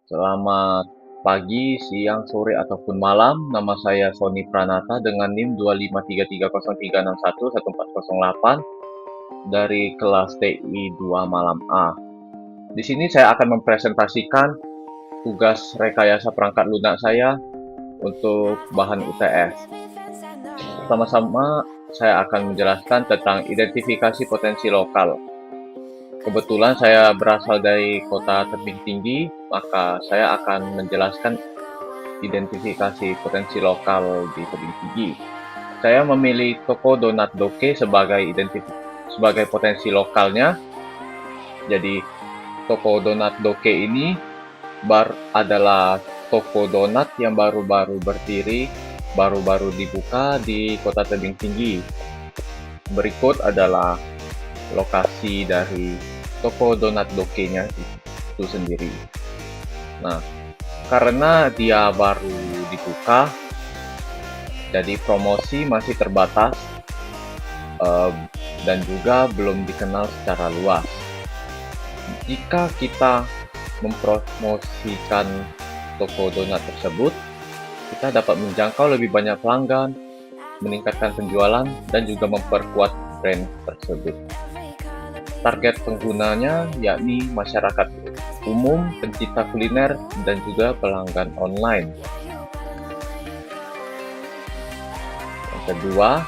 Selamat pagi, siang, sore, ataupun malam. Nama saya Sony Pranata dengan NIM 2533036114008 dari kelas TI 2 Malam A. Di sini saya akan mempresentasikan tugas rekayasa perangkat lunak saya untuk bahan UTS. Pertama-tama saya akan menjelaskan tentang identifikasi potensi lokal. Kebetulan saya berasal dari kota tebing tinggi, maka saya akan menjelaskan identifikasi potensi lokal di tebing tinggi. Saya memilih toko donat Doke sebagai potensi lokalnya. Jadi toko donat Doke ini adalah toko donat yang baru-baru berdiri, baru-baru dibuka di kota tebing tinggi. Berikut adalah lokasi dari toko donat Doke-nya itu sendiri. Nah, karena dia baru dibuka, jadi promosi masih terbatas dan juga belum dikenal secara luas. Jika kita mempromosikan toko donat tersebut, kita dapat menjangkau lebih banyak pelanggan, meningkatkan penjualan, dan juga memperkuat brand tersebut. Target penggunanya yakni masyarakat umum, pencinta kuliner, dan juga pelanggan online. Yang kedua,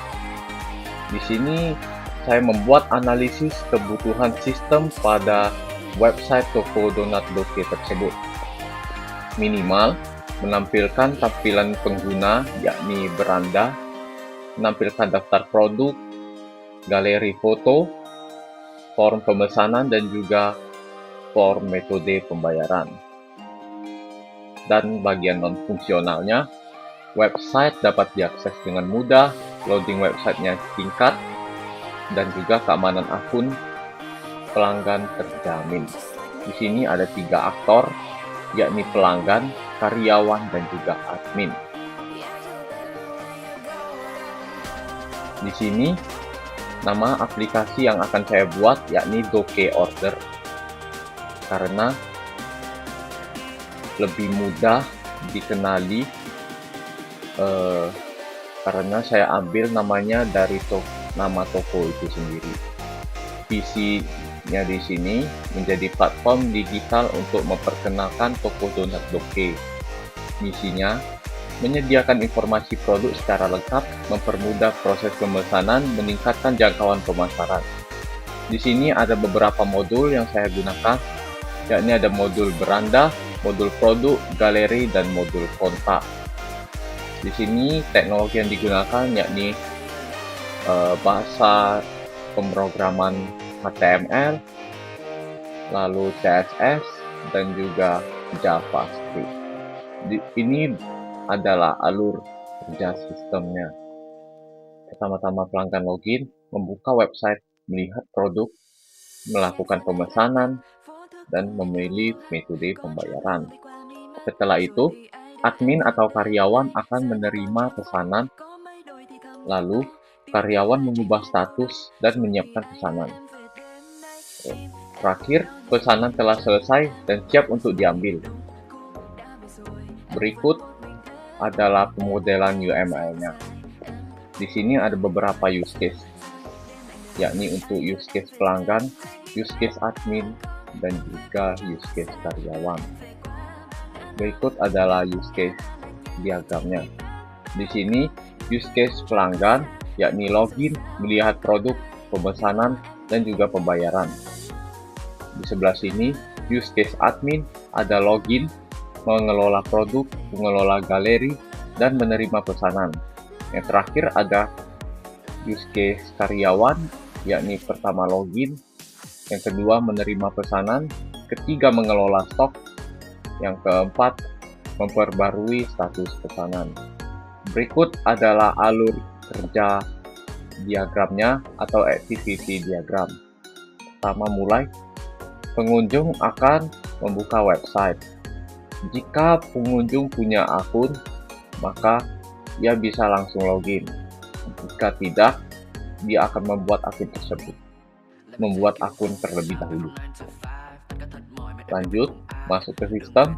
di sini saya membuat analisis kebutuhan sistem pada website toko donat Doke tersebut. Minimal menampilkan tampilan pengguna yakni beranda, menampilkan daftar produk, galeri foto, form pemesanan, dan juga form metode pembayaran. Dan bagian non-fungsionalnya, website dapat diakses dengan mudah, loading websitenya singkat, dan juga keamanan akun pelanggan terjamin. Di sini ada 3 aktor, yakni pelanggan, karyawan, dan juga admin. Di sini nama aplikasi yang akan saya buat yakni Doke Order, karena lebih mudah dikenali karena saya ambil namanya dari nama toko itu sendiri. Visinya di sini menjadi platform digital untuk memperkenalkan toko donat Doke. Misinya menyediakan informasi produk secara lengkap, mempermudah proses pemesanan, meningkatkan jangkauan pemasaran. Di sini ada beberapa modul yang saya gunakan, yakni ada modul beranda, modul produk, galeri, dan modul kontak. Di sini teknologi yang digunakan yakni bahasa pemrograman HTML, lalu CSS, dan juga JavaScript. Ini adalah alur kerja sistemnya. Pertama-tama pelanggan login, membuka website, melihat produk, melakukan pemesanan, dan memilih metode pembayaran. Setelah itu, admin atau karyawan akan menerima pesanan, lalu karyawan mengubah status dan menyiapkan pesanan. Terakhir, pesanan telah selesai dan siap untuk diambil. Berikut adalah pemodelan UML-nya. Di sini ada beberapa use case, yakni untuk use case pelanggan, use case admin, dan juga use case karyawan. Berikut adalah use case diagramnya. Di sini use case pelanggan, yakni login, melihat produk, pemesanan, dan juga pembayaran. Di sebelah sini use case admin, ada login, mengelola produk, mengelola galeri, dan menerima pesanan. Yang terakhir ada use case karyawan, yakni pertama login, yang kedua menerima pesanan, ketiga mengelola stok, yang keempat memperbarui status pesanan. Berikut adalah alur kerja diagramnya atau activity diagram. Pertama mulai, pengunjung akan membuka website. Jika pengunjung punya akun, maka dia bisa langsung login. Jika tidak, dia akan membuat akun tersebut. Membuat akun terlebih dahulu. Lanjut, masuk ke sistem,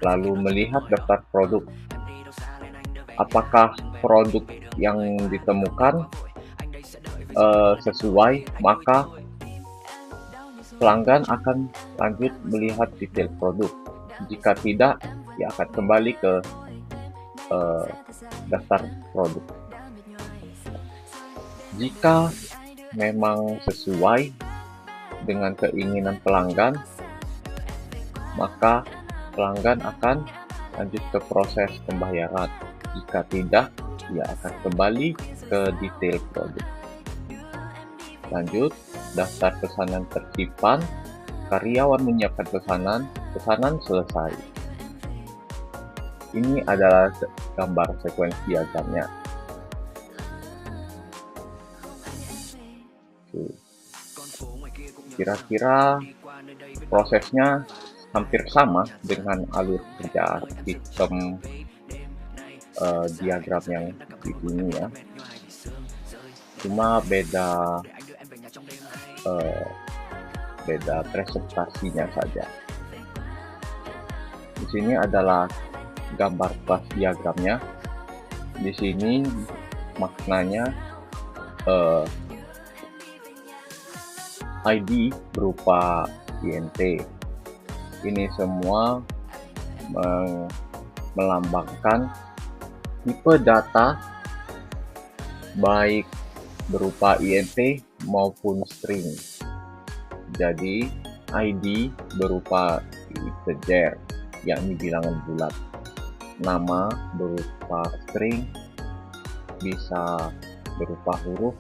lalu melihat daftar produk. Apakah produk yang ditemukan sesuai, maka pelanggan akan lanjut melihat detail produk. Jika tidak, ia akan kembali ke daftar produk. Jika memang sesuai dengan keinginan pelanggan, maka pelanggan akan lanjut ke proses pembayaran. Jika tidak, ia akan kembali ke detail produk. Lanjut, daftar pesanan tersimpan, karyawan menyiapkan pesanan selesai. Ini adalah gambar sekuensi diagramnya. Kira-kira prosesnya hampir sama dengan alur kerja sistem diagram yang di sini ya. Cuma beda presentasinya saja. Di sini adalah gambar kelas diagramnya. Di sini maknanya ID berupa INT. Ini semua melambangkan tipe data baik berupa INT maupun string. Jadi ID berupa integer, yakni bilangan bulat. Nama berupa string, bisa berupa huruf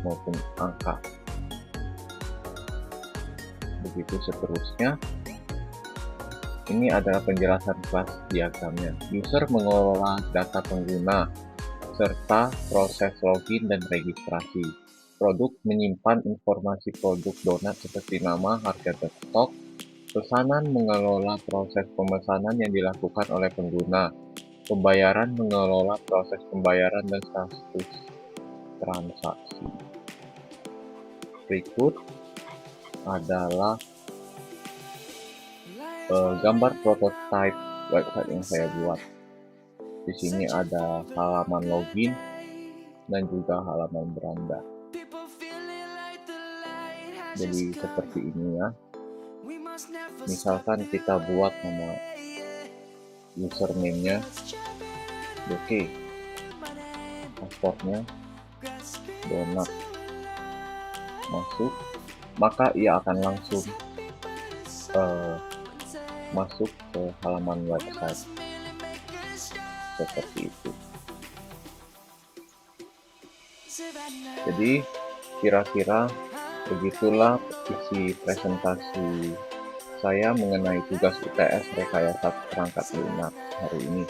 maupun angka. Begitu seterusnya. Ini adalah penjelasan kelas diagramnya. User mengelola data pengguna serta proses login dan registrasi. Produk menyimpan informasi produk donat seperti nama, harga, dan stok. Pesanan mengelola proses pemesanan yang dilakukan oleh pengguna. Pembayaran mengelola proses pembayaran dan status transaksi. Berikut adalah gambar prototipe website yang saya buat. Di sini ada halaman login dan juga halaman beranda. Jadi seperti ini ya. Misalkan kita buat nama username-nya oke, passwordnya donat, masuk, maka ia akan langsung masuk ke halaman website seperti itu. Jadi kira-kira begitulah isi presentasi saya mengenai tugas UTS rekayasa perangkat lunak hari ini.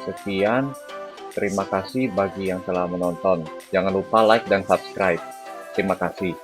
Sekian, terima kasih bagi yang telah menonton. Jangan lupa like dan subscribe. Terima kasih.